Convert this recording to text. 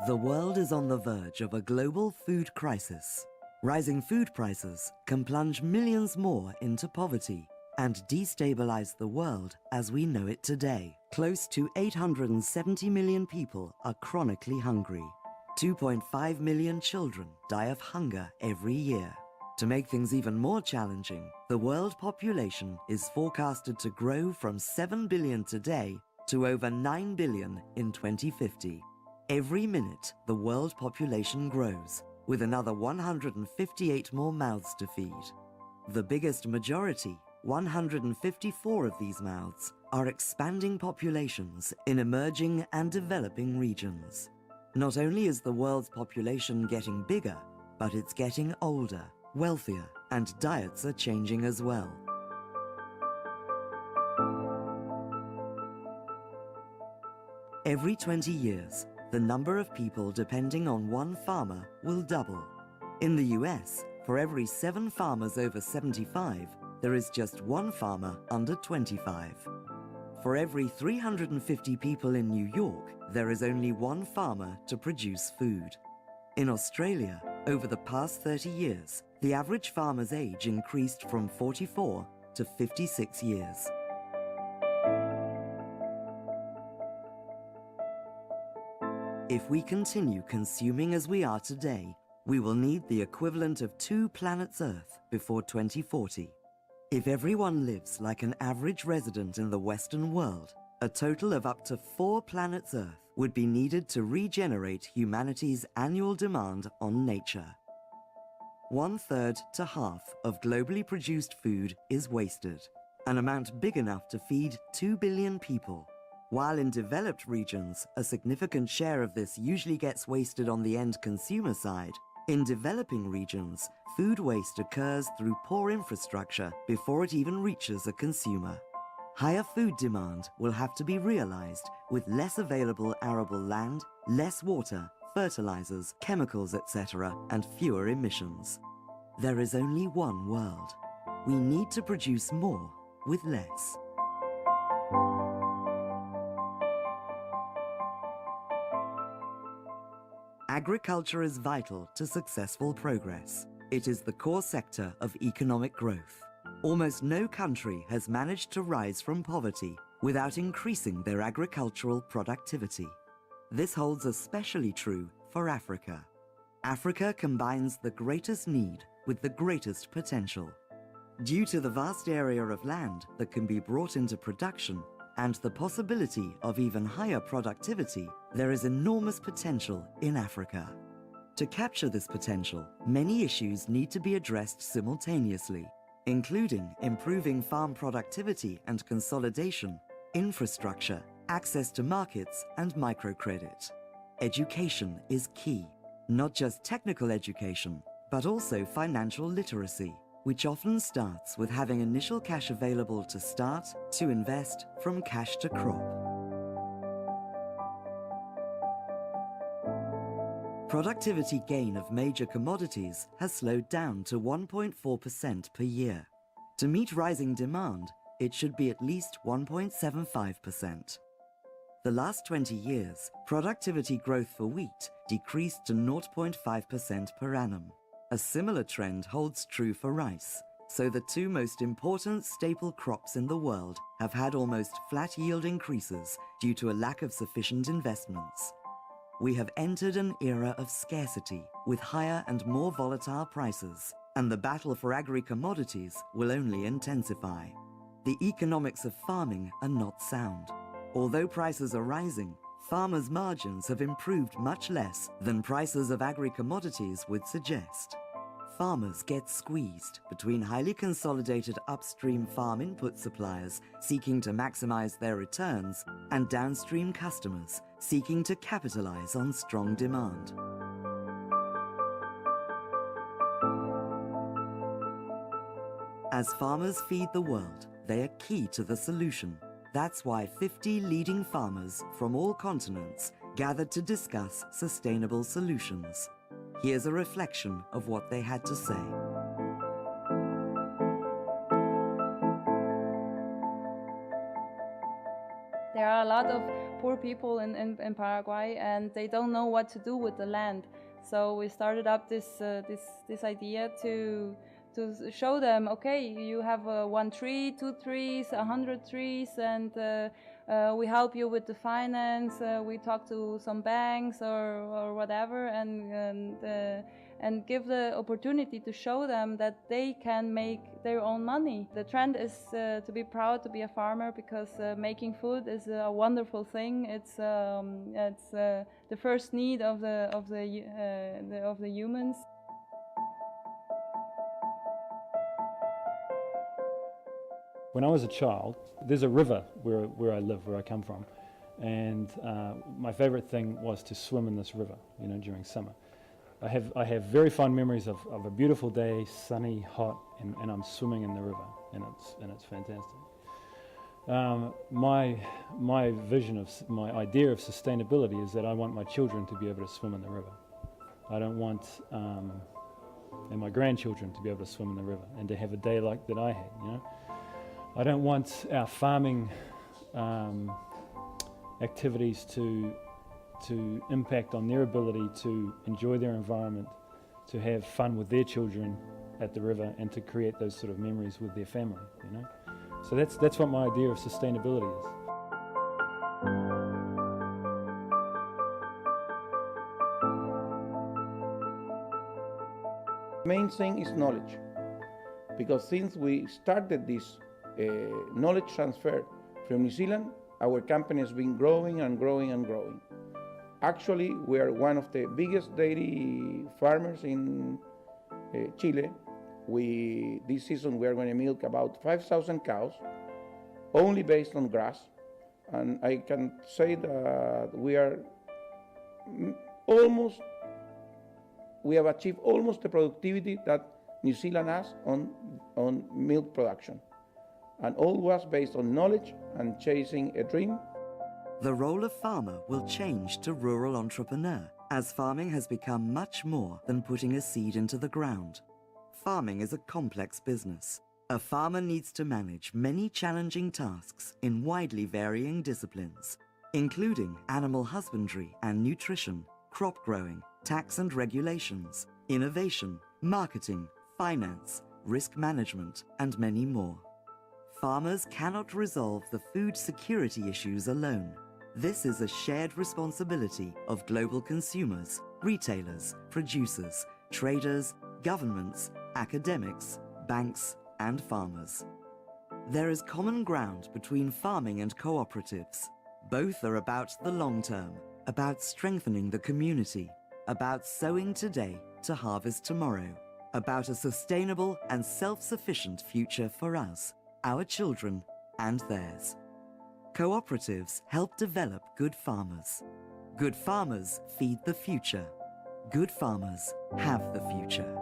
The world is on the verge of a global food crisis. Rising food prices can plunge millions more into poverty and destabilize the world as we know it today. Close to 870 million people are chronically hungry. 2.5 million children die of hunger every year. To make things even more challenging, the world population is forecasted to grow from 7 billion today to over 9 billion in 2050. Every minute, the world population grows, with another 158 more mouths to feed. The biggest majority, 154 of these mouths, are expanding populations in emerging and developing regions. Not only is the world's population getting bigger, but it's getting older, wealthier, and diets are changing as well. Every 20 years, the number of people depending on one farmer will double. In the US, for every 7 farmers over 75, there is just 1 farmer under 25. For every 350 people in New York, there is only 1 farmer to produce food. In Australia, over the past 30 years, the average farmer's age increased from 44 to 56 years. If we continue consuming as we are today, we will need the equivalent of 2 planets Earth before 2040. If everyone lives like an average resident in the Western world, a total of up to 4 planets Earth would be needed to regenerate humanity's annual demand on nature. 1/3 to half of globally produced food is wasted, an amount big enough to feed 2 billion people. While in developed regions, a significant share of this usually gets wasted on the end consumer side, in developing regions, food waste occurs through poor infrastructure before it even reaches a consumer. Higher food demand will have to be realized with less available arable land, less water, fertilizers, chemicals, etc., and fewer emissions. There is only one world. We need to produce more with less. Agriculture is vital to successful progress. It is the core sector of economic growth. Almost no country has managed to rise from poverty without increasing their agricultural productivity. This holds especially true for Africa. Africa combines the greatest need with the greatest potential. Due to the vast area of land that can be brought into production and the possibility of even higher productivity, there is enormous potential in Africa. To capture this potential, many issues need to be addressed simultaneously, including improving farm productivity and consolidation, infrastructure, access to markets, and microcredit. Education is key, not just technical education, but also financial literacy, which often starts with having initial cash available to start, to invest, from cash to crop. Productivity gain of major commodities has slowed down to 1.4% per year. To meet rising demand, it should be at least 1.75%. The last 20 years, productivity growth for wheat decreased to 0.5% per annum. A similar trend holds true for rice, so the 2 most important staple crops in the world have had almost flat yield increases due to a lack of sufficient investments. We have entered an era of scarcity with higher and more volatile prices, and the battle for agri-commodities will only intensify. The economics of farming are not sound. Although prices are rising, farmers' margins have improved much less than prices of agri-commodities would suggest. Farmers get squeezed between highly consolidated upstream farm input suppliers seeking to maximize their returns and downstream customers seeking to capitalize on strong demand. As farmers feed the world, they are key to the solution. That's why 50 leading farmers from all continents gathered to discuss sustainable solutions. Here's a reflection of what they had to say. There are a lot of poor people in Paraguay, and they don't know what to do with the land. So we started up this idea to show them, okay, you have 1 tree, 2 trees, 100 trees, and we help you with the finance. We talk to some banks or whatever, and give the opportunity to show them that they can make their own money. The trend is to be proud to be a farmer, because making food is a wonderful thing. It's the first need of the humans. When I was a child, there's a river where I live, where I come from, and my favorite thing was to swim in this river, you know, during summer. I have very fond memories of a beautiful day, sunny, hot, and I'm swimming in the river, and it's fantastic. My vision of, my idea of sustainability is that I want my children to be able to swim in the river. I don't want and my grandchildren to be able to swim in the river and to have a day like that I had, you know. I don't want our farming activities to impact on their ability to enjoy their environment, to have fun with their children at the river, and to create those sort of memories with their family, you know. So that's what my idea of sustainability is. Main thing is knowledge, because since we started this knowledge transfer from New Zealand, our company has been growing and growing and growing. Actually, we are one of the biggest dairy farmers in Chile. This season we are going to milk about 5,000 cows, only based on grass. And I can say that we have achieved almost the productivity that New Zealand has on milk production. And all was based on knowledge and chasing a dream. The role of farmer will change to rural entrepreneur, as farming has become much more than putting a seed into the ground. Farming is a complex business. A farmer needs to manage many challenging tasks in widely varying disciplines, including animal husbandry and nutrition, crop growing, tax and regulations, innovation, marketing, finance, risk management, and many more. Farmers cannot resolve the food security issues alone. This is a shared responsibility of global consumers, retailers, producers, traders, governments, academics, banks, and farmers. There is common ground between farming and cooperatives. Both are about the long term, about strengthening the community, about sowing today to harvest tomorrow, about a sustainable and self-sufficient future for us, our children, and theirs. Cooperatives help develop good farmers. Good farmers feed the future. Good farmers have the future.